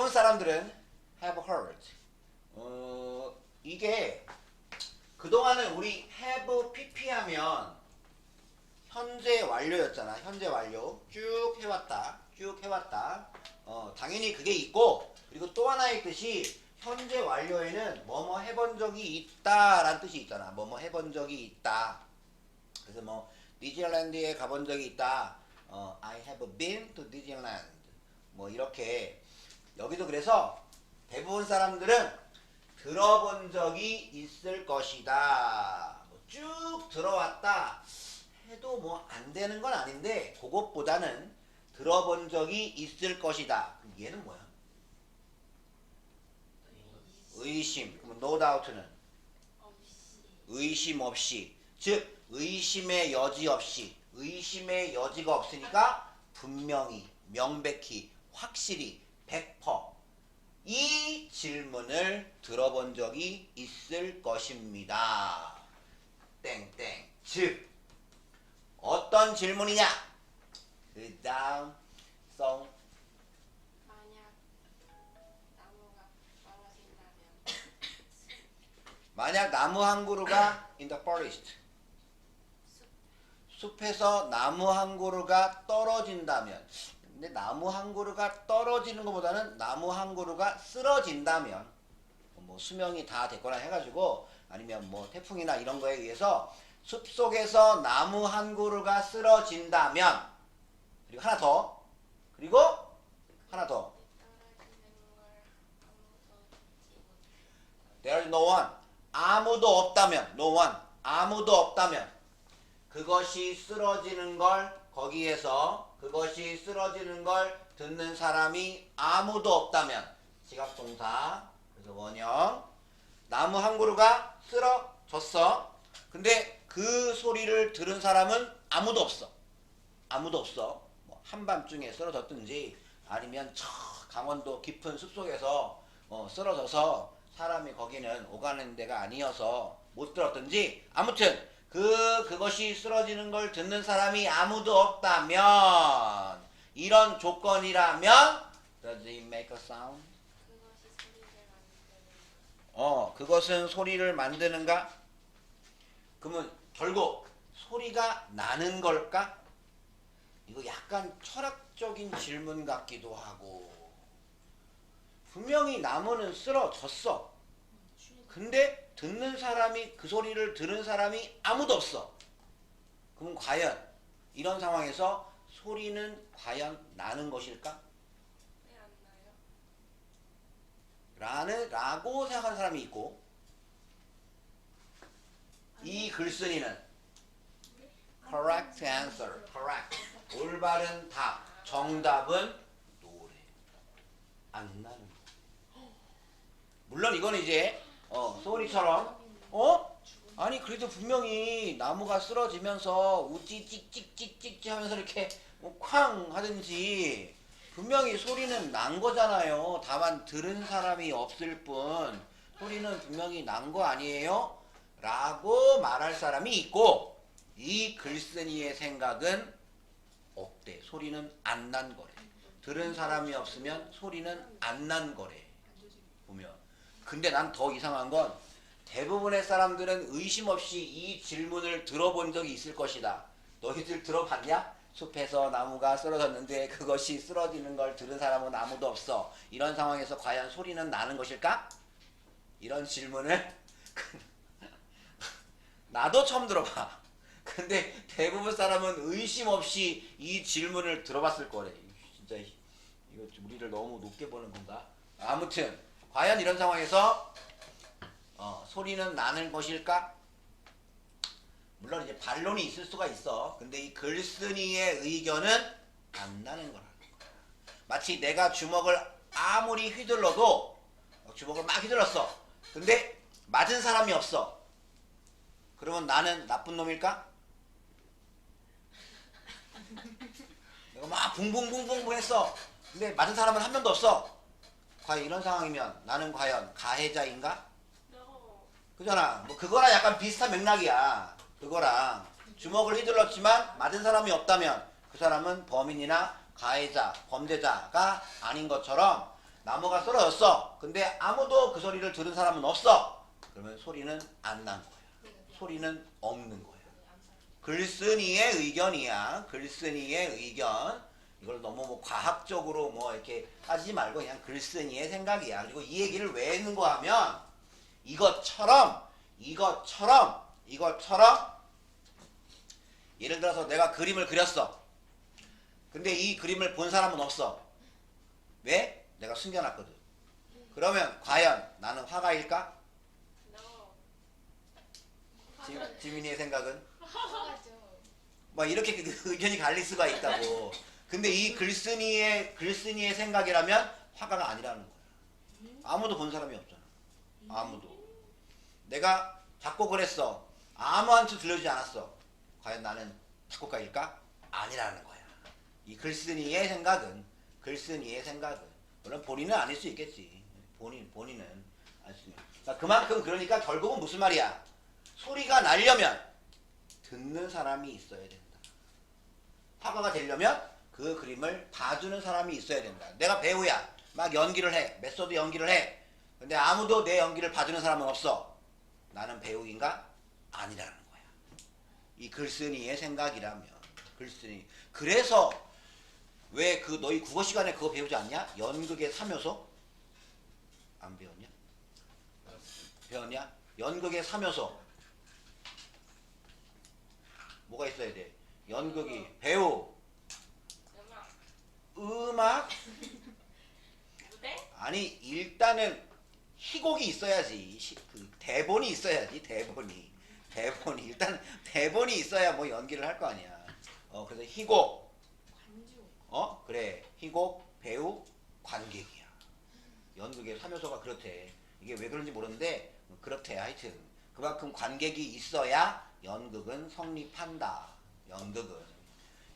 대부분 사람들은 have heard. 이게 그동안은 우리 have pp 하면 현재 완료였잖아. 현재 완료. 쭉 해왔다. 쭉 해왔다. 당연히 그게 있고, 그리고 또 하나의 뜻이 현재 완료에는 뭐뭐 해본 적이 있다 라는 뜻이 있잖아. 뭐뭐 해본 적이 있다. 그래서 뭐 디즈니랜드에 가본 적이 있다. I have been to Disneyland. 뭐 이렇게 여기도 그래서 대부분 사람들은 들어본 적이 있을 것이다. 뭐 쭉 들어왔다 해도 뭐 안 되는 건 아닌데 그것보다는 들어본 적이 있을 것이다. 그럼 얘는 뭐야? 의심. 그럼 no doubt는 의심 없이. 즉 의심의 여지 없이. 의심의 여지가 없으니까 분명히, 명백히, 확실히, 100%. 이 질문을 들어본 적이 있을 것입니다. 땡땡. 즉 어떤 질문이냐? 그 다음 송. 만약 나무 한 그루가 in the forest. 숲에서 나무 한 그루가 떨어진다면, 근데 나무 한 그루가 떨어지는 것보다는 나무 한 그루가 쓰러진다면, 뭐 수명이 다 됐거나 해가지고, 아니면 뭐 태풍이나 이런 거에 의해서 숲속에서 나무 한 그루가 쓰러진다면, 그리고 하나 더, 그리고 하나 더. There's no one. 아무도 없다면, no one. 아무도 없다면, 그것이 쓰러지는 걸 거기에서 그것이 쓰러지는 걸 듣는 사람이 아무도 없다면, 지각동사. 그래서 원형. 나무 한 그루가 쓰러졌어. 근데 그 소리를 들은 사람은 아무도 없어. 아무도 없어. 뭐 한밤중에 쓰러졌든지 아니면 저 강원도 깊은 숲속에서 쓰러져서 사람이 거기는 오가는 데가 아니어서 못 들었든지, 아무튼 그것이 쓰러지는 걸 듣는 사람이 아무도 없다면, 이런 조건이라면 does it make a sound? 그것은 소리를 만드는가? 그러면 결국 소리가 나는 걸까? 이거 약간 철학적인 질문 같기도 하고. 분명히 나무는 쓰러졌어. 근데 듣는 사람이, 그 소리를 들은 사람이 아무도 없어. 그럼 과연 이런 상황에서 소리는 과연 나는 것일까? 왜 안 나요? 라고 생각하는 사람이 있고, 이 글쓴이는 correct answer, correct, 올바른 답, 정답은 노래, 안 나는 거. 물론 이건 이제 소리처럼 아니 그래도 분명히 나무가 쓰러지면서 우찌 찍찍찍찍 하면서 이렇게 쾅 하든지 분명히 소리는 난 거잖아요. 다만 들은 사람이 없을 뿐 소리는 분명히 난 거 아니에요? 라고 말할 사람이 있고, 이 글쓴이의 생각은 없대. 소리는 안 난 거래. 들은 사람이 없으면 소리는 안 난 거래. 보면. 근데 난 더 이상한 건 대부분의 사람들은 의심 없이 이 질문을 들어본 적이 있을 것이다. 너희들 들어봤냐? 숲에서 나무가 쓰러졌는데 그것이 쓰러지는 걸 들은 사람은 아무도 없어. 이런 상황에서 과연 소리는 나는 것일까? 이런 질문을 나도 처음 들어봐. 근데 대부분 사람은 의심 없이 이 질문을 들어봤을 거래. 진짜 이거 우리를 너무 높게 보는 건가? 아무튼 과연 이런 상황에서 소리는 나는 것일까? 물론 이제 반론이 있을 수가 있어. 근데 이 글쓴이의 의견은 안 나는 거라는 거야. 마치 내가 주먹을 아무리 휘둘러도, 주먹을 막 휘둘렀어. 근데 맞은 사람이 없어. 그러면 나는 나쁜 놈일까? 내가 막 붕붕붕붕 했어. 근데 맞은 사람은 한 명도 없어. 과연 이런 상황이면 나는 과연 가해자인가? No. 그잖아. 뭐 그거랑 약간 비슷한 맥락이야. 그거랑 주먹을 휘둘렀지만 맞은 사람이 없다면 그 사람은 범인이나 가해자, 범죄자가 아닌 것처럼, 나무가 쓰러졌어. 근데 아무도 그 소리를 들은 사람은 없어. 그러면 소리는 안 난 거야. 소리는 없는 거야. 글쓴이의 의견이야. 글쓴이의 의견. 이걸 너무 뭐 과학적으로 뭐 이렇게 하지 말고 그냥 글쓴이의 생각이야. 그리고 이 얘기를 왜 했는 거 하면 이것처럼 예를 들어서 내가 그림을 그렸어. 근데 이 그림을 본 사람은 없어. 왜? 내가 숨겨놨거든. 그러면 과연 나는 화가일까? No. 지민이의 생각은? 화가죠. 막 이렇게 의견이 갈릴 수가 있다고. 근데 이 글쓴이의 생각이라면 화가가 아니라는 거야. 아무도 본 사람이 없잖아. 아무도. 내가 작곡을 했어. 아무한테 들려주지 않았어. 과연 나는 작곡가일까? 아니라는 거야. 이 글쓴이의 생각은 물론 본인은 아닐 수 있겠지. 본인은 알 수 있는. 그만큼 그러니까 결국은 무슨 말이야? 소리가 나려면 듣는 사람이 있어야 된다. 화가가 되려면 그 그림을 봐주는 사람이 있어야 된다. 내가 배우야. 막 연기를 해. 메소드 연기를 해. 근데 아무도 내 연기를 봐주는 사람은 없어. 나는 배우인가? 아니라는 거야. 이 글쓴이의 생각이라면. 글쓴이. 그래서 왜 그 너희 국어 시간에 그거 배우지 않냐? 연극의 3요소? 안 배웠냐? 배웠냐? 연극의 3요소. 뭐가 있어야 돼? 연극이 배우, 음악? 무대? 아니 일단은 희곡이 있어야지. 그 대본이 있어야지. 대본이 일단 대본이 있어야 뭐 연기를 할 거 아니야. 그래서 희곡. 관주. 그래. 희곡, 배우, 관객이야. 연극의 3요소가 그렇대. 이게 왜 그런지 모르는데 그렇대. 하여튼 그만큼 관객이 있어야 연극은 성립한다. 연극은.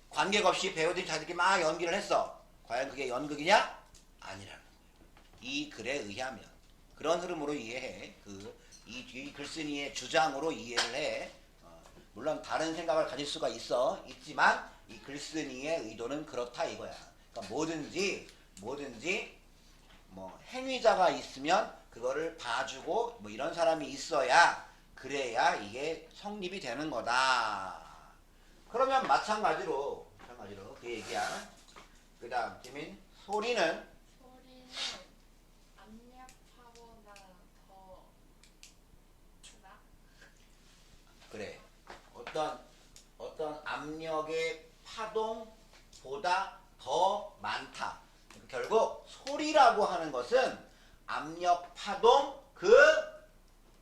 관객 없이 배우들이 자기들끼리 막 연기를 했어. 과연 그게 연극이냐? 아니라는 거예요. 이 글에 의하면. 그런 흐름으로 이해해. 이 글쓴이의 주장으로 이해를 해. 물론 다른 생각을 가질 수가 있지만 이 글쓴이의 의도는 그렇다 이거야. 그러니까 뭐든지 뭐 행위자가 있으면 그거를 봐주고 뭐 이런 사람이 있어야 그래야 이게 성립이 되는 거다. 그러면 마찬가지로 그 얘기야. 그 다음 지민 소리는 압력하거나 더 나? 그래 어떤 압력의 파동보다 더 많다. 결국 소리라고 하는 것은 압력 파동 그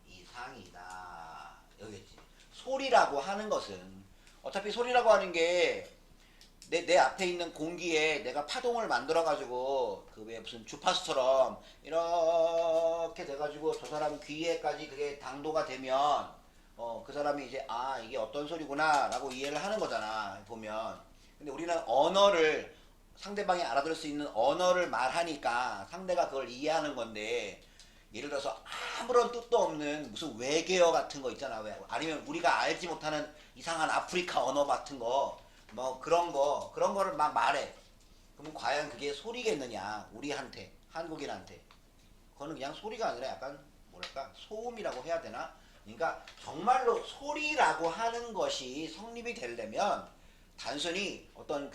이상이다. 여기지. 소리라고 하는 것은 어차피 소리라고 하는 게 내 앞에 있는 공기에 내가 파동을 만들어 가지고 그 왜 무슨 주파수처럼 이렇게 돼 가지고 저 사람 귀에까지 그게 당도가 되면 그 사람이 이제 이게 어떤 소리구나 라고 이해를 하는 거잖아 보면. 근데 우리는 언어를 상대방이 알아들을 수 있는 언어를 말하니까 상대가 그걸 이해하는 건데 예를 들어서 아무런 뜻도 없는 무슨 외계어 같은 거 있잖아. 아니면 우리가 알지 못하는 이상한 아프리카 언어 같은 거 뭐 그런 거를 막 말해. 그러면 과연 그게 소리겠느냐? 우리한테, 한국인한테. 그거는 그냥 소리가 아니라 약간 뭐랄까 소음이라고 해야 되나? 그러니까 정말로 소리라고 하는 것이 성립이 되려면 단순히 어떤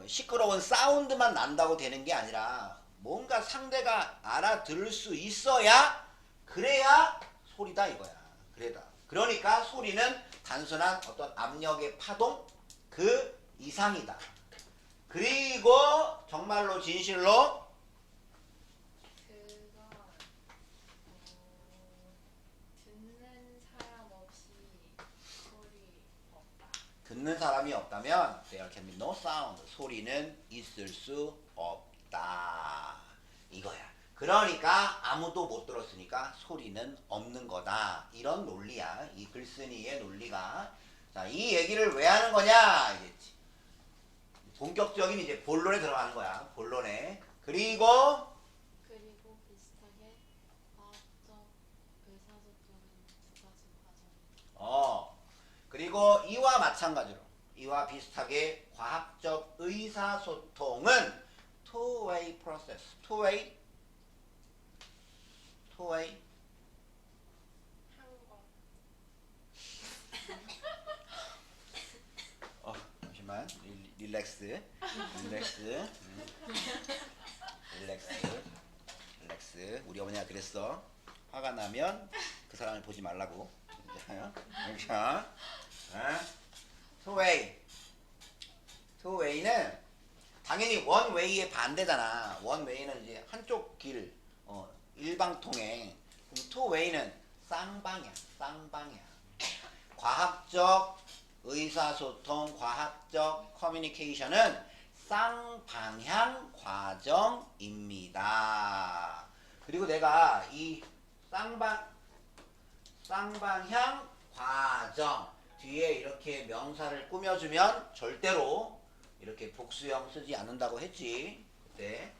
시끄러운 사운드만 난다고 되는 게 아니라 뭔가 상대가 알아들을 수 있어야 그래야 소리다 이거야. 그러니까 소리는 단순한 어떤 압력의 파동 그 이상이다. 그리고 정말로 진실로 그건 듣는 사람 없이 소리 없다. 듣는 사람이 없다면 there can be no sound. 소리는 있을 수 없다. 이거야. 그러니까 아무도 못 들었으니까 소리는 없는 거다. 이런 논리야. 이 글쓴이의 논리가. 자, 이 얘기를 왜 하는 거냐? 이제 본격적인 이제 본론에 들어가는 거야. 본론에. 그리고 비슷하게 과학적 의사소통은 두 가지 과정이. 그리고 이와 마찬가지로 이와 비슷하게 과학적 의사소통은 two way two-way process. two-way. two-way. 한 번. 잠시만. 릴렉스. 릴렉스. 릴렉스. 릴렉스. 우리 어머니가 그랬어. 화가 나면 그 사람을 보지 말라고. 자, two-way. two-way는 당연히 one-way의 반대잖아. one-way는 이제 한쪽 길, 일방통행. 그럼 two-way는 쌍방향, 쌍방향. 과학적 의사소통, 과학적 커뮤니케이션은 쌍방향 과정입니다. 그리고 내가 이 쌍방향 과정 뒤에 이렇게 명사를 꾸며주면 절대로 이렇게 복수형 쓰지 않는다고 했지. 그때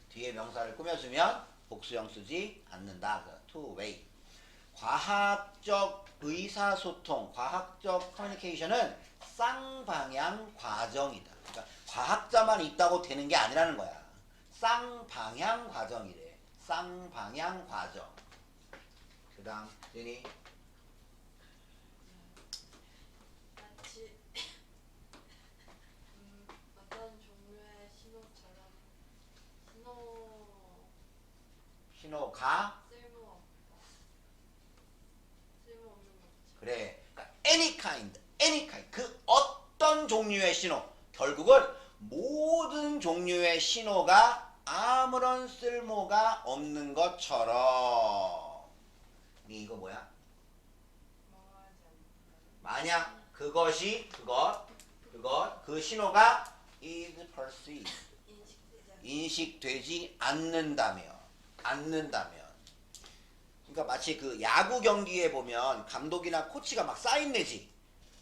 뒤에 명사를 꾸며주면 복수형 쓰지 않는다. two-way. 과학적 의사소통, 과학적 커뮤니케이션은 쌍방향 과정이다. 그러니까 과학자만 있다고 되는 게 아니라는 거야. 쌍방향 과정이래. 쌍방향 과정. 그 다음 윤희. 마치 어떤 종류의 신호처럼 신호가 쓸모없는 것처럼. 그래. 그러니까 any kind. 그 어떤 종류의 신호. 결국은 모든 종류의 신호가 아무런 쓸모가 없는 것처럼. 이거 뭐야? 말하지 않는 만약 그것이 그 신호가 is perceived 인식되지 않는다면 그러니까 마치 그 야구 경기에 보면 감독이나 코치가 막 사인 내지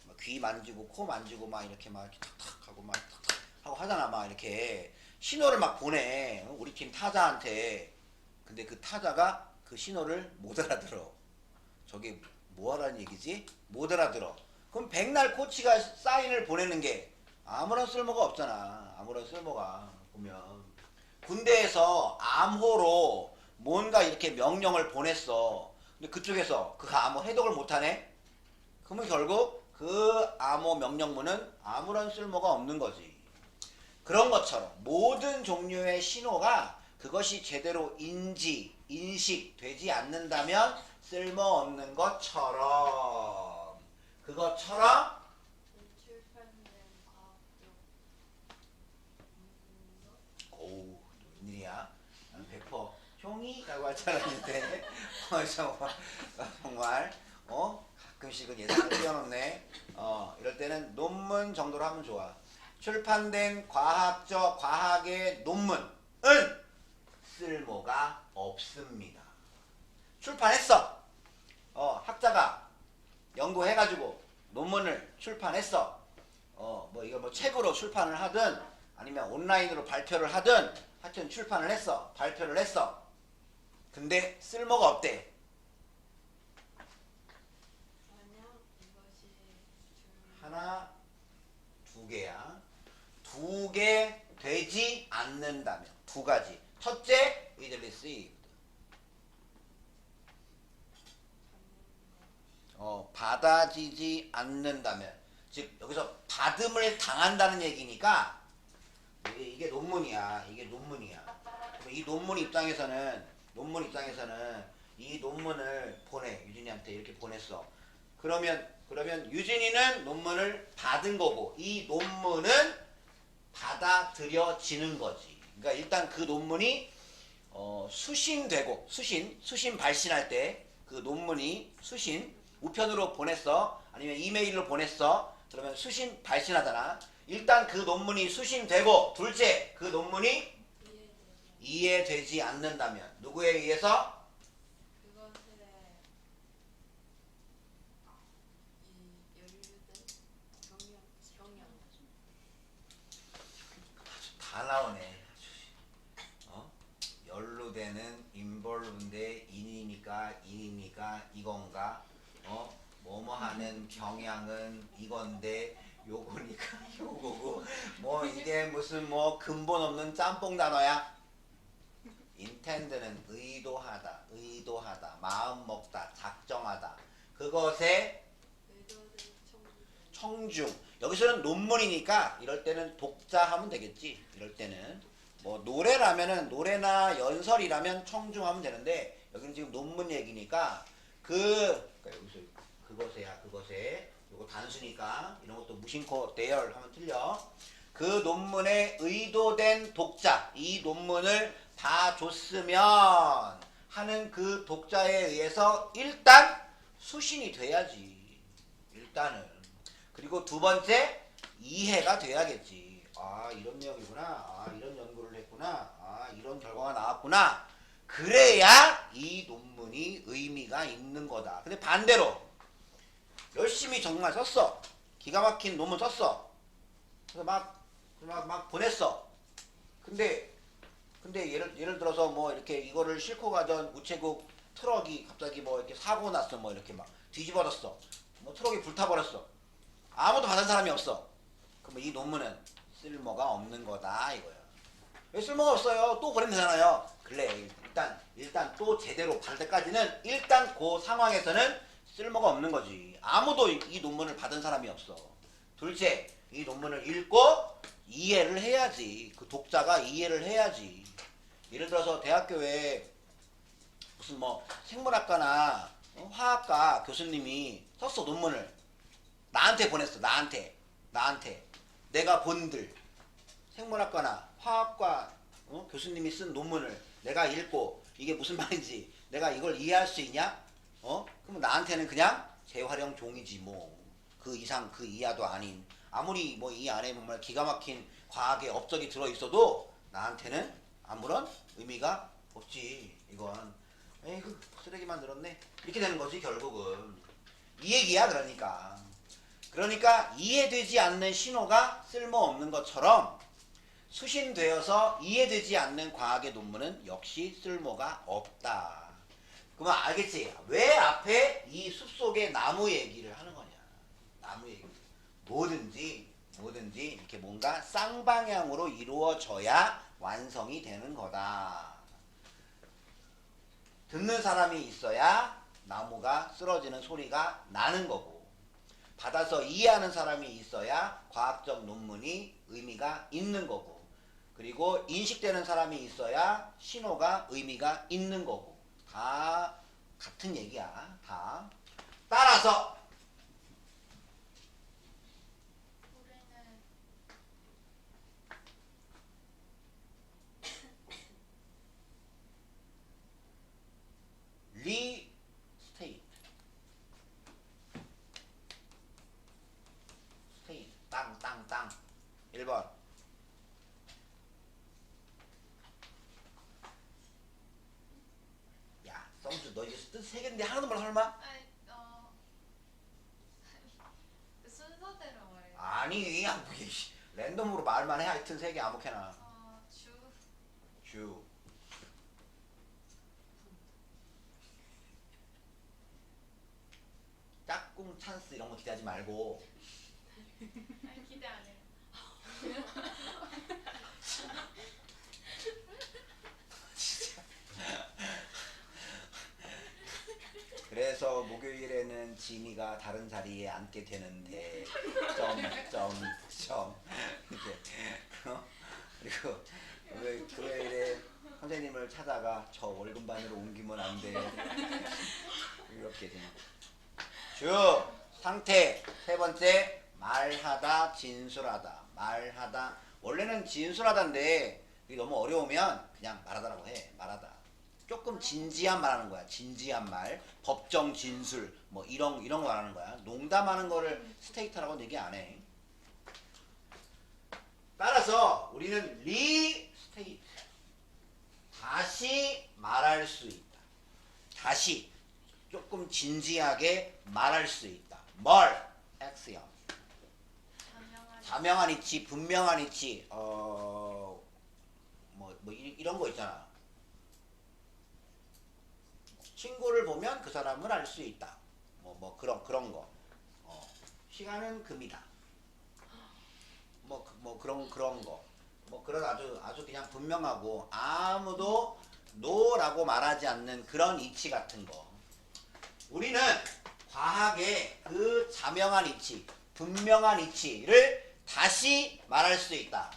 막 귀 만지고 코 만지고 막 이렇게 탁탁 하고 막 탁탁 하고 하잖아. 막 이렇게 신호를 막 보내 우리 팀 타자한테. 근데 그 타자가 그 신호를 못 알아들어. 저게 뭐 하라는 얘기지? 못 알아들어. 그럼 백날 코치가 사인을 보내는 게 아무런 쓸모가 없잖아. 아무런 쓸모가. 보면 군대에서 암호로 뭔가 이렇게 명령을 보냈어. 근데 그쪽에서 그 암호 해독을 못하네? 그러면 결국 그 암호 명령문은 아무런 쓸모가 없는 거지. 그런 것처럼 모든 종류의 신호가 그것이 제대로 인식되지 않는다면 쓸모없는 것처럼. 그것처럼 출판된 과학적 오, 웬일이야? 나는 100% 형이라고 할 줄 알았는데 정말 가끔씩은 예상을 뛰어넘네. 이럴 때는 논문 정도로 하면 좋아. 출판된 과학의 논문은 쓸모가 없습니다. 출판했어. 학자가 연구해가지고 논문을 출판했어. 뭐 이걸 뭐 책으로 출판을 하든 아니면 온라인으로 발표를 하든 하여튼 출판을 했어. 발표를 했어. 근데 쓸모가 없대. 만약 이것이 하나, 두 개야. 두 개 되지 않는다면 두 가지. 첫째, is received. 받아지지 않는다면, 즉 여기서 받음을 당한다는 얘기니까 이게 논문이야. 이게 논문이야. 이 논문 입장에서는 이 논문을 보내. 유진이한테 이렇게 보냈어. 그러면 유진이는 논문을 받은 거고 이 논문은 받아들여지는 거지. 그러니까 일단 그 논문이 수신되고 수신 발신할 때 그 논문이 우편으로 보냈어. 아니면 이메일로 보냈어. 그러면 수신 발신하잖아. 일단 그 논문이 수신되고 둘째 그 논문이 이해되지 않는다면 누구에 의해서? 그것에 연루된 다 나오네. 연루되는 인볼브인데 인이니까 이건가? 뭐뭐 하는 경향은 이건데 요거니까 요거고 뭐 이게 무슨 뭐 근본 없는 짬뽕 단어야? intend는 의도하다, 의도하다, 마음 먹다, 작정하다. 그것에 의도된 청주. 청중. 여기서는 논문이니까 이럴 때는 독자 하면 되겠지. 이럴 때는 뭐 노래라면은 노래나 연설이라면 청중하면 되는데 여기는 지금 논문 얘기니까 그러니까 여기서 그것에야 그것에 요거 단수니까 이런 것도 무심코 대열 하면 틀려. 그 논문에 의도된 독자, 이 논문을 봐줬으면 하는 그 독자에 의해서 일단 수신이 돼야지. 일단은. 그리고 두 번째, 이해가 돼야겠지. 아, 이런 내용이구나. 아, 이런 연구를 했구나. 아, 이런 결과가 나왔구나. 그래야 이 논문이 의미가 있는 거다. 근데 반대로 열심히 정말 썼어. 기가 막힌 논문 썼어. 그래서 막 보냈어. 근데 예를 들어서 뭐 이렇게 이거를 싣고 가던 우체국 트럭이 갑자기 뭐 이렇게 사고 났어. 뭐 이렇게 막 뒤집어졌어. 뭐 트럭이 불타버렸어. 아무도 받은 사람이 없어. 그럼 이 논문은 쓸모가 없는 거다 이거야. 왜 쓸모가 없어요? 또 보내면 되잖아요. 그래 일단 또 제대로 받을 때까지는 일단 그 상황에서는 쓸모가 없는 거지. 아무도 이 논문을 받은 사람이 없어. 둘째, 이 논문을 읽고 이해를 해야지. 그 독자가 이해를 해야지. 예를 들어서 대학교에 무슨 뭐 생물학과나 화학과 교수님이 썼어 논문을. 나한테 보냈어. 나한테 내가 본들 생물학과나 화학과 교수님이 쓴 논문을 내가 읽고 이게 무슨 말인지 내가 이걸 이해할 수 있냐? 그럼 나한테는 그냥 재활용 종이지 뭐. 그 이상 그 이하도 아닌. 아무리 뭐 이 안에 정말 기가 막힌 과학의 업적이 들어있어도 나한테는 아무런 의미가 없지. 이건 에이그 쓰레기만 늘었네. 이렇게 되는 거지 결국은. 이 얘기야. 그러니까 이해되지 않는 신호가 쓸모없는 것처럼 수신되어서 이해되지 않는 과학의 논문은 역시 쓸모가 없다. 그러면 알겠지? 왜 앞에 이 숲속의 나무 얘기를 하는 거냐. 나무 얘기. 뭐든지 이렇게 뭔가 쌍방향으로 이루어져야 완성이 되는 거다. 듣는 사람이 있어야 나무가 쓰러지는 소리가 나는 거고, 받아서 이해하는 사람이 있어야 과학적 논문이 의미가 있는 거고, 그리고 인식되는 사람이 있어야 신호가 의미가 있는 거고, 다 같은 얘기야. 다. 따라서 올해는 리스테이트 땅 1번 야 썸주 너 이제 뜻 3개인데 하나도 몰라 설마? 아니 그 순서대로 말해. 아니 그냥 뭐 랜덤으로 말만 해. 하여튼 3개 아무렇게나. 주 짝꿍 찬스 이런 거 기대하지 말고 아니 기대 안 해요. 그래서 목요일에는 지미가 다른 자리에 앉게 되는데 점 이렇게 그리고 금요일에 선생님을 찾아가 저 월급반으로 옮기면 안 돼. 이렇게 되는 주 상태 세 번째 말하다 진술하다. 말하다 원래는 진술하다인데 이게 너무 어려우면 그냥 말하다라고 해. 말하다. 조금 진지한 말 하는 거야. 진지한 말. 법정 진술 뭐 이런 거 말하는 거야. 농담하는 거를 스테이터라고는 얘기 안 해. 따라서 우리는 리스테이트 다시 말할 수 있다. 다시 조금 진지하게 말할 수 있다. 뭘? 액션. 자명한 이치, 분명한 이치, 이런 거 있잖아. 친구를 보면 그 사람을 알 수 있다. 그런 거. 시간은 금이다. 뭐 그런 거. 뭐 그런 아주 그냥 분명하고 아무도 노라고 말하지 않는 그런 이치 같은 거. 우리는 과학의 그 자명한 이치, 분명한 이치를 다시 말할 수 있다.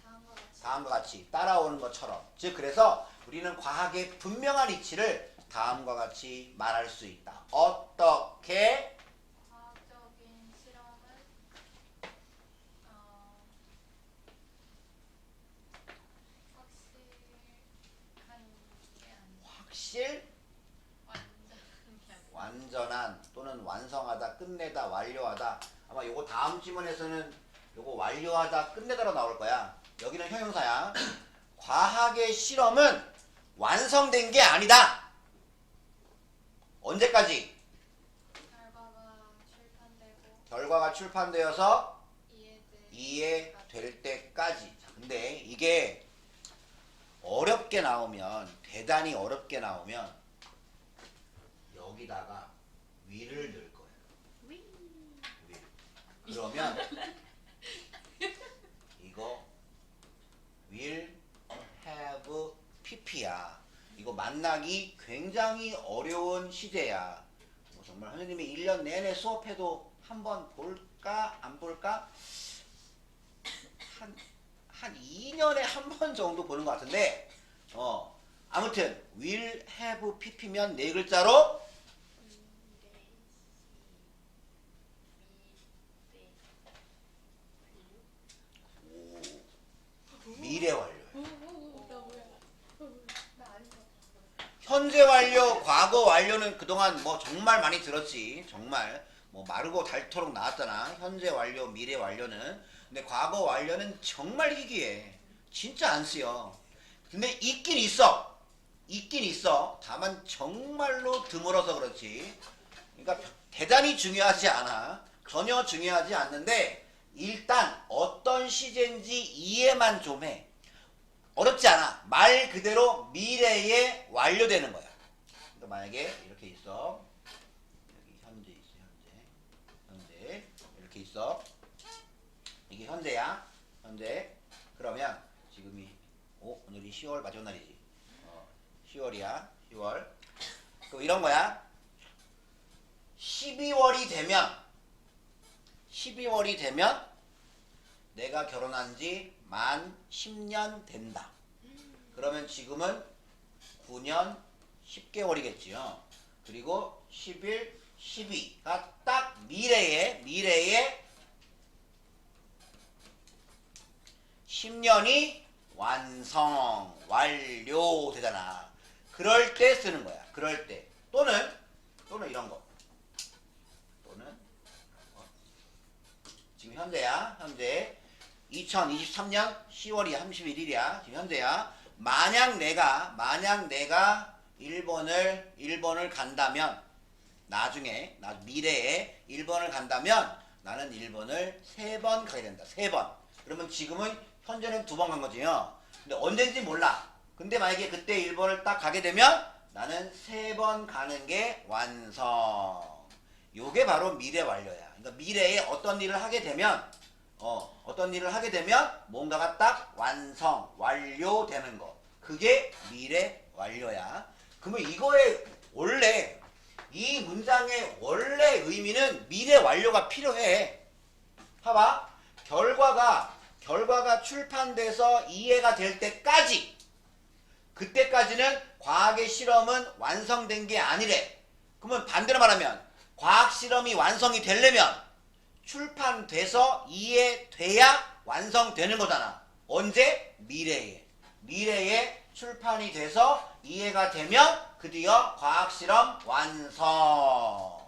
다음과 같이. 다음과 같이 따라오는 것처럼. 즉 그래서 우리는 과학의 분명한 이치를 다음과 같이 말할 수 있다. 어떻게? 과학적인 실험은 확실한 게 아니라 확실, 완전한 게 아니라 완전한 또는 완성하다, 끝내다, 완료하다. 아마 요거 다음 지문에서는 요거 완료하다, 끝내다로 나올 거야. 여기는 형용사야. 과학의 실험은 완성된 게 아니다. 언제까지? 결과가 출판되고 결과가 출판되어서 이해될 이해될 때까지. 자, 근데 이게 어렵게 나오면, 대단히 어렵게 나오면 여기다가 will을 넣을 거예요. will. 그러면 이거 will have pp야. 이거 만나기 굉장히 어려운 시제야. 뭐 정말 선생님이 1년 내내 수업해도 한번 볼까 안 볼까? 한 2년에 한 번 정도 보는 것 같은데 아무튼 will have pp면 네 글자로 미래 완료예요. 나 아닌 것 같아. 현재 완료, 과거 완료는 그동안 뭐 정말 많이 들었지. 정말 뭐 마르고 닳도록 나왔잖아. 현재 완료, 미래 완료는. 근데 과거 완료는 정말 희귀해. 진짜 안 쓰여. 근데 있긴 있어. 있긴 있어. 다만 정말로 드물어서 그렇지. 그러니까 대단히 중요하지 않아. 전혀 중요하지 않는데 일단 어떤 시제인지 이해만 좀 해. 어렵지 않아. 말 그대로 미래에 완료되는 거야. 그러니까 만약에 이렇게 있어. 여기 현재 있어. 현재 이렇게 있어. 이게 현재야. 현재. 그러면 지금이 오늘이 10월 마지막 날이지. 10월이야. 10월. 그럼 이런 거야. 12월이 되면 내가 결혼한 지 만 10년 된다. 그러면 지금은 9년 10개월이겠지요. 그리고 11, 12가 딱 미래에 10년이 완료되잖아. 그럴 때 쓰는 거야. 그럴 때. 또는 이런 거. 또는 지금 현재야. 현재 2023년 10월이 31일이야. 지금 현재야. 만약 내가 일본을 간다면 나중에 미래에 일본을 간다면 나는 일본을 3번 가게 된다. 3번. 그러면 지금은 현재는 2번 간 거지요. 근데 언젠지 몰라. 근데 만약에 그때 일본을 딱 가게 되면 나는 3번 가는 게 완성. 요게 바로 미래 완료야. 그러니까 미래에 어떤 일을 하게 되면 뭔가가 딱 완료되는 거. 그게 미래 완료야. 그러면 이거의 원래 이 문장의 원래 의미는 미래 완료가 필요해. 봐봐. 결과가 출판돼서 이해가 될 때까지, 그때까지는 과학의 실험은 완성된 게 아니래. 그러면 반대로 말하면 과학 실험이 완성이 되려면 출판돼서 이해돼야 완성되는 거잖아. 언제? 미래에 출판이 돼서 이해가 되면 드디어 과학 실험 완성.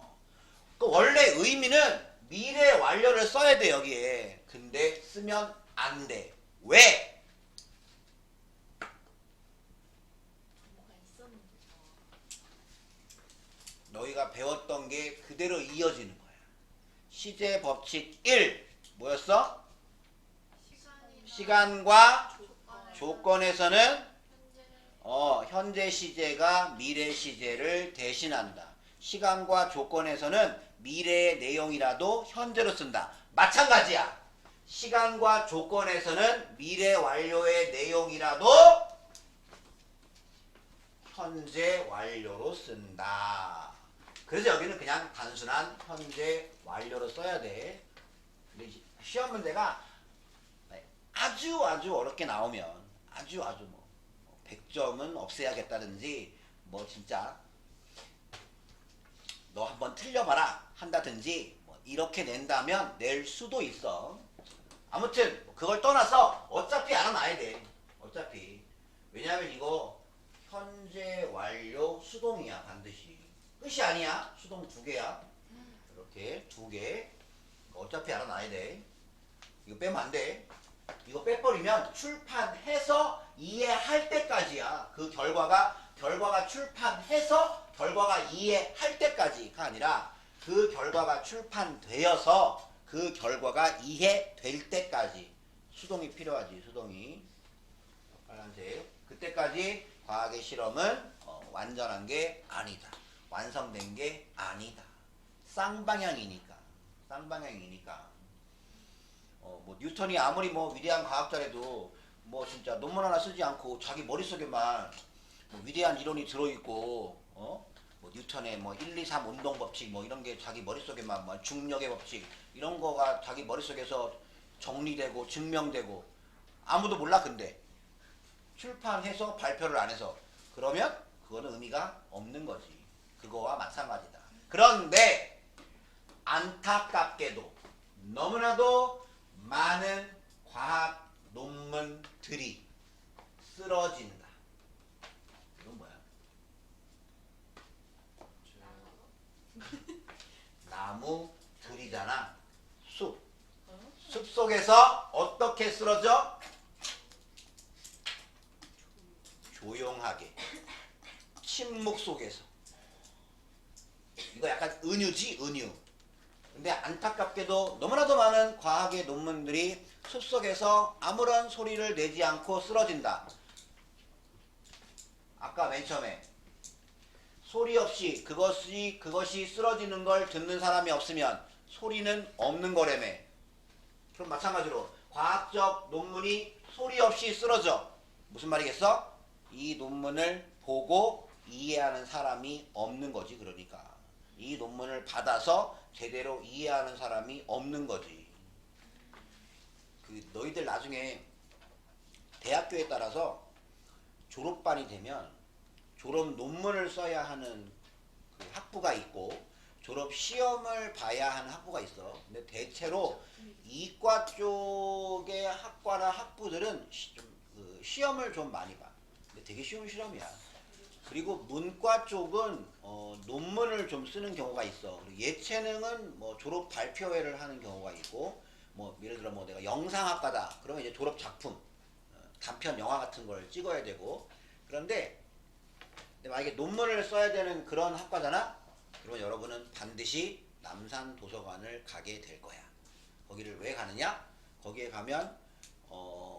그 원래 의미는 미래 완료를 써야 돼 여기에. 근데 쓰면 안 돼. 왜? 뭐가 있었는데. 너희가 배웠던 게 그대로 이어지는 거야. 시제 법칙 1 뭐였어? 시간과 조건에서는 현재 시제가 미래 시제를 대신한다. 시간과 조건에서는 미래의 내용이라도 현재로 쓴다. 마찬가지야. 시간과 조건에서는 미래 완료의 내용이라도 현재 완료로 쓴다. 그래서 여기는 그냥 단순한 현재 완료로 써야 돼. 근데 시험 문제가 아주 어렵게 나오면 아주 뭐 100점은 없애야겠다든지 뭐 진짜 너 한번 틀려봐라 한다든지 뭐 이렇게 낸다면 낼 수도 있어. 아무튼 그걸 떠나서 어차피 알아놔야 돼. 어차피. 왜냐면 이거 현재 완료 수동이야. 반드시. 끝이 아니야. 수동 2개야. 이렇게 2개. 어차피 알아놔야 돼. 이거 빼면 안 돼. 이거 빼버리면 출판해서 이해할 때까지야. 그 결과가 출판해서 결과가 이해할 때까지가 아니라 그 결과가 출판되어서 그 결과가 이해될 때까지 수동이 필요하지. 수동이 빨간색. 그때까지 과학의 실험은 완전한 게 아니다. 완성된 게 아니다. 쌍방향이니까. 뭐 뉴턴이 아무리 뭐 위대한 과학자라도 뭐 진짜 논문 하나 쓰지 않고 자기 머릿속에만 뭐 위대한 이론이 들어있고 뭐 뉴턴의 뭐 1, 2, 3 운동 법칙 뭐 이런 게 자기 머릿속에만 뭐 중력의 법칙 이런 거가 자기 머릿속에서 정리되고 증명되고 아무도 몰라. 근데 출판해서 발표를 안 해서 그러면 그거는 의미가 없는 거지. 그거와 마찬가지다. 그런데 안타깝게도 너무나도 많은 과학 논문들이 쓰러진다. 이건 뭐야? 나무들이잖아. 숲. 숲 속에서 어떻게 쓰러져? 조용하게. 침묵 속에서. 이거 약간 은유지, 은유. 근데 안타깝게도 너무나도 많은 과학의 논문들이 숲속에서 아무런 소리를 내지 않고 쓰러진다. 아까 맨 처음에 소리 없이 그것이 쓰러지는 걸 듣는 사람이 없으면 소리는 없는 거라며. 그럼 마찬가지로 과학적 논문이 소리 없이 쓰러져. 무슨 말이겠어? 이 논문을 보고 이해하는 사람이 없는 거지. 그러니까 이 논문을 받아서 제대로 이해하는 사람이 없는 거지. 그 너희들 나중에 대학교에 따라서 졸업반이 되면 졸업 논문을 써야 하는 그 학부가 있고 졸업 시험을 봐야 하는 학부가 있어. 근데 대체로 이과 쪽의 학과나 학부들은 시험을 좀 많이 봐. 근데 되게 쉬운 실험이야. 그리고 문과 쪽은 논문을 좀 쓰는 경우가 있어. 그리고 예체능은 뭐 졸업 발표회를 하는 경우가 있고, 뭐 예를 들어 뭐 내가 영상학과다. 그러면 이제 졸업 작품, 단편 영화 같은 걸 찍어야 되고. 그런데 만약에 논문을 써야 되는 그런 학과잖아. 그러면 여러분은 반드시 남산 도서관을 가게 될 거야. 거기를 왜 가느냐? 거기에 가면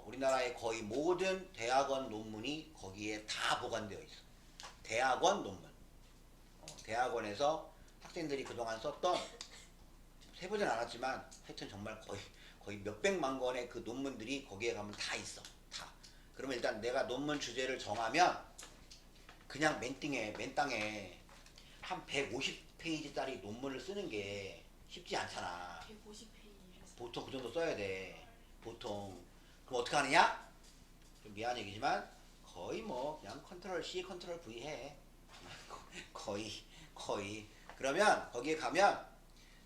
우리나라의 거의 모든 대학원 논문이 거기에 다 보관되어 있어. 대학원 논문. 대학원에서 학생들이 그동안 썼던, 세보진 않았지만 하여튼 정말 거의 몇백만 권의 그 논문들이 거기에 가면 다 있어. 다. 그러면 일단 내가 논문 주제를 정하면 그냥 맨 땅에 한 150페이지짜리 논문을 쓰는 게 쉽지 않잖아. 150페이지. 보통 그 정도 써야 돼. 보통. 그럼 어떻게 하느냐? 좀 미안한 얘기지만 거의 뭐 그냥 컨트롤 C, 컨트롤 V 해. 거의. 그러면 거기에 가면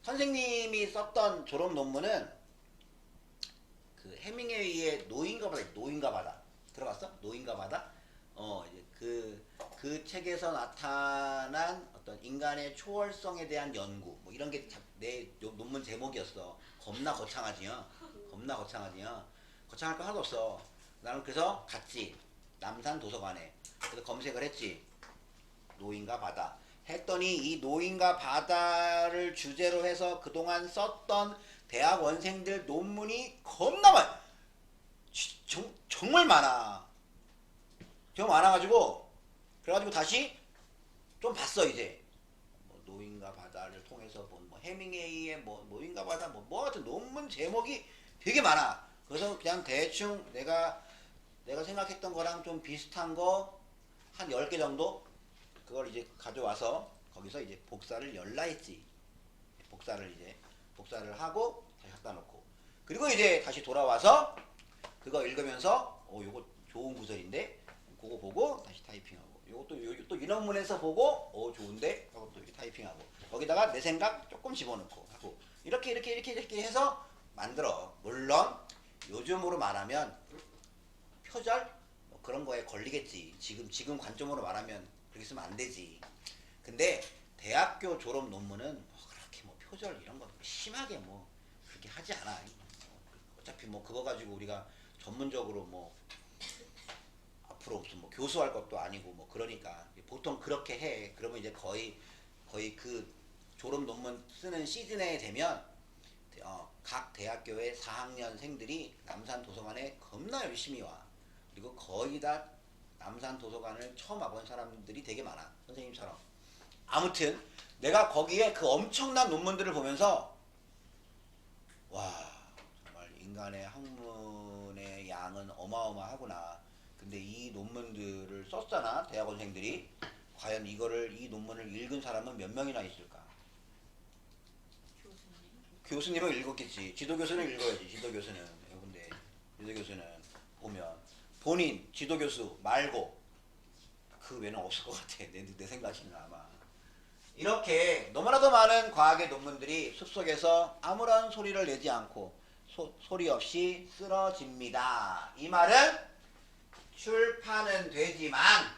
선생님이 썼던 졸업 논문은 그 해밍웨이의 노인가 바다. 들어봤어? 노인가 바다? 이제 그 책에서 나타난 어떤 인간의 초월성에 대한 연구 뭐 이런 게 내 논문 제목이었어. 겁나 거창하지요. 거창할 거 하나도 없어. 나는 그래서 갔지. 남산 도서관에. 그래서 검색을 했지. 노인과 바다. 했더니 이 노인과 바다를 주제로 해서 그동안 썼던 대학원생들 논문이 겁나 많아. 정말 많아. 정말 많아가지고 그래가지고 다시 좀 봤어. 이제 뭐 노인과 바다를 통해서 본 뭐 해밍웨이의 뭐인가 보다 뭐 같은 논문 제목이 되게 많아. 그래서 그냥 대충 내가 생각했던 거랑 좀 비슷한 거 한 10개 정도 그걸 이제 가져와서 거기서 이제 복사를 열라 했지. 복사를 하고 다시 갖다 놓고, 그리고 이제 다시 돌아와서 그거 읽으면서 요거 좋은 구설인데 그거 보고 다시 타이핑하고, 요것도 또 이 논문에서 보고 좋은데 하고 또 이렇게 타이핑하고, 거기다가 내 생각 조금 집어넣고 하고, 이렇게 해서 만들어. 물론 요즘으로 말하면 표절 뭐 그런 거에 걸리겠지. 지금 관점으로 말하면 그렇게 쓰면 안 되지. 근데 대학교 졸업 논문은 뭐 그렇게 뭐 표절 이런 거 심하게 뭐 그렇게 하지 않아. 어차피 뭐 그거 가지고 우리가 전문적으로 뭐 앞으로 무슨 뭐 교수할 것도 아니고 뭐 그러니까 보통 그렇게 해. 그러면 이제 거의 그 졸업 논문 쓰는 시즌에 되면 각 대학교의 4학년생들이 남산 도서관에 겁나 열심히 와. 그리고 거의 다 남산 도서관을 처음 와본 사람들이 되게 많아. 선생님처럼. 아무튼 내가 거기에 그 엄청난 논문들을 보면서 와, 정말 인간의 학문의 양은 어마어마하구나. 근데 이 논문들을 썼잖아, 대학원생들이. 과연 이 논문을 읽은 사람은 몇 명이나 있을까? 교수님은 읽었겠지. 지도교수는 읽어야지. 지도교수는. 근데 지도교수는 보면 본인 지도교수 말고 그 외에는 없을 것 같아. 내 생각에는 아마. 이렇게 너무나도 많은 과학의 논문들이 숲속에서 아무런 소리를 내지 않고 소리 없이 쓰러집니다. 이 말은 출판은 되지만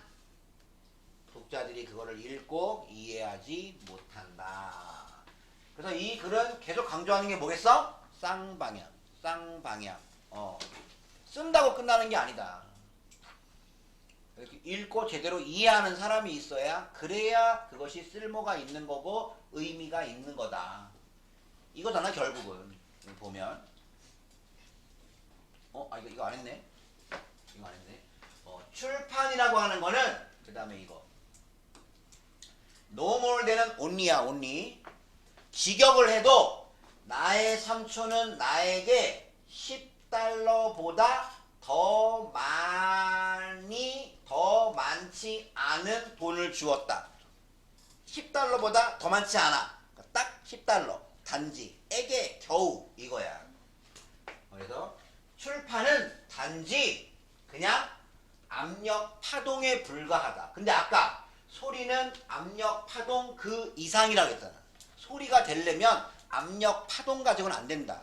독자들이 그거를 읽고 이해하지 못한다. 그래서 이 글은 계속 강조하는 게 뭐겠어? 쌍방향. 쓴다고 끝나는 게 아니다. 읽고 제대로 이해하는 사람이 있어야, 그래야 그것이 쓸모가 있는 거고 의미가 있는 거다. 이거잖아 결국은. 보면 이거 안 했네. 출판이라고 하는 거는 그 다음에 이거 no more than은 only야. only. 직역을 해도 나의 삼촌은 나에게 $10보다 더 많지 않은 돈을 주었다. $10보다 더 많지 않아. 딱 $10. 단지, 에게, 겨우 이거야. 그래서 출판은 단지 그냥 압력 파동에 불과하다. 근데 아까 소리는 압력 파동 그 이상이라고 했잖아. 소리가 되려면 압력 파동 가지고는 안 된다.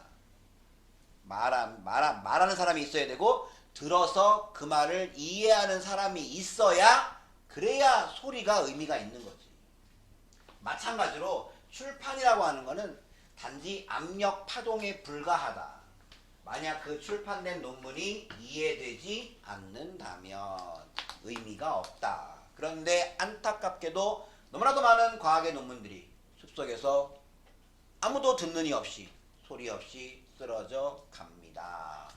말하는 사람이 있어야 되고, 들어서 그 말을 이해하는 사람이 있어야, 그래야 소리가 의미가 있는 거지. 마찬가지로 출판이라고 하는 거는 단지 압력 파동에 불과하다. 만약 그 출판된 논문이 이해되지 않는다면 의미가 없다. 그런데 안타깝게도 너무나도 많은 과학의 논문들이 숲속에서 아무도 듣는 이 없이, 소리 없이 쓰러져 갑니다.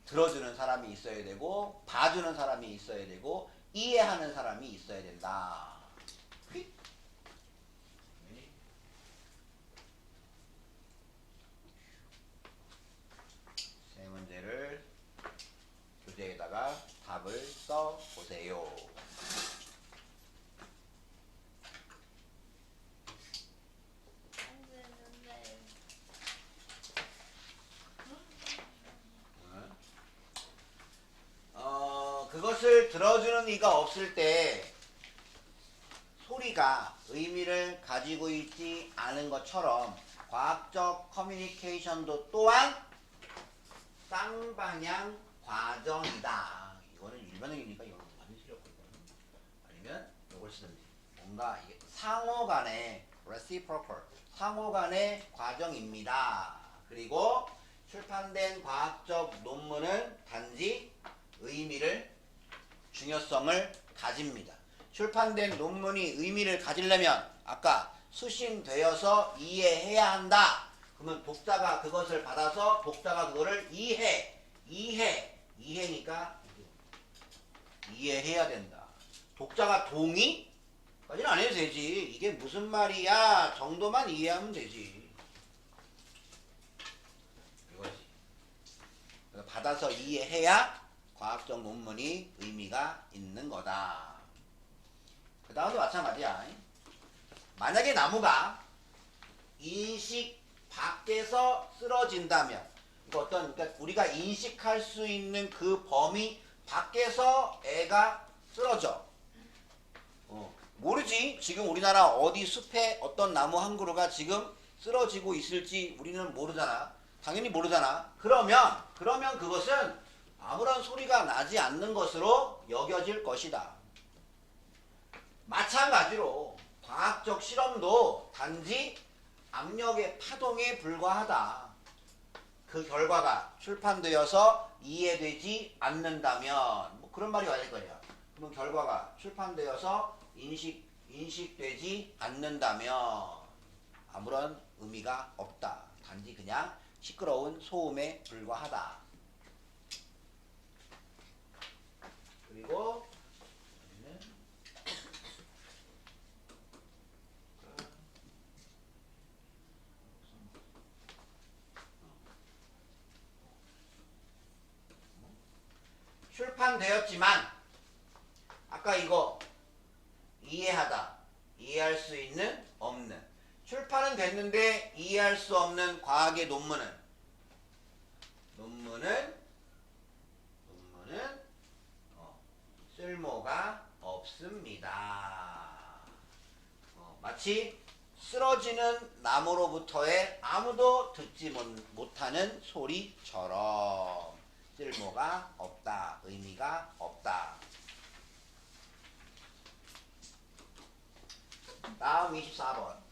들어주는 사람이 있어야 되고, 봐주는 사람이 있어야 되고, 이해하는 사람이 있어야 된다. 세 문제를 교재에다가 답을 써 보세요. 그것을 들어주는 이가 없을 때 소리가 의미를 가지고 있지 않은 것처럼 과학적 커뮤니케이션도 또한 쌍방향 과정이다. 이거는 일반적이니까 이거 많이 틀렸거든. 아니면 이걸 쓰든지. 뭔가 이게 상호간의 reciprocal, 상호간의 과정입니다. 그리고 출판된 과학적 논문은 단지 의미를, 중요성을 가집니다. 출판된 논문이 의미를 가지려면 아까 수신되어서 이해해야 한다. 그러면 독자가 그것을 받아서 독자가 그거를 이해니까 이해해야 된다. 독자가 동의? 까지는 안 해도 되지. 이게 무슨 말이야 정도만 이해하면 되지. 이거지. 그래서 받아서 이해해야 과학적 논문이 의미가 있는 거다. 그 다음도 마찬가지야. 만약에 나무가 인식 밖에서 쓰러진다면, 이거 그러니까 우리가 인식할 수 있는 그 범위 밖에서 애가 쓰러져. 모르지. 지금 우리나라 어디 숲에 어떤 나무 한 그루가 지금 쓰러지고 있을지 우리는 모르잖아. 당연히 모르잖아. 그러면 그것은 아무런 소리가 나지 않는 것으로 여겨질 것이다. 마찬가지로 과학적 실험도 단지 압력의 파동에 불과하다. 그 결과가 출판되어서 이해되지 않는다면 뭐 그런 말이 와야 될 거냐. 그럼 결과가 출판되어서 인식되지 않는다면 아무런 의미가 없다. 단지 그냥 시끄러운 소음에 불과하다. 그리고 출판되었지만 아까 이거 이해하다, 이해할 수 있는, 없는. 출판은 됐는데 이해할 수 없는 과학의 논문은 쓸모가 없습니다. 마치 쓰러지는 나무로부터의 아무도 듣지 못하는 소리처럼 쓸모가 없다, 의미가 없다. 다음 24번.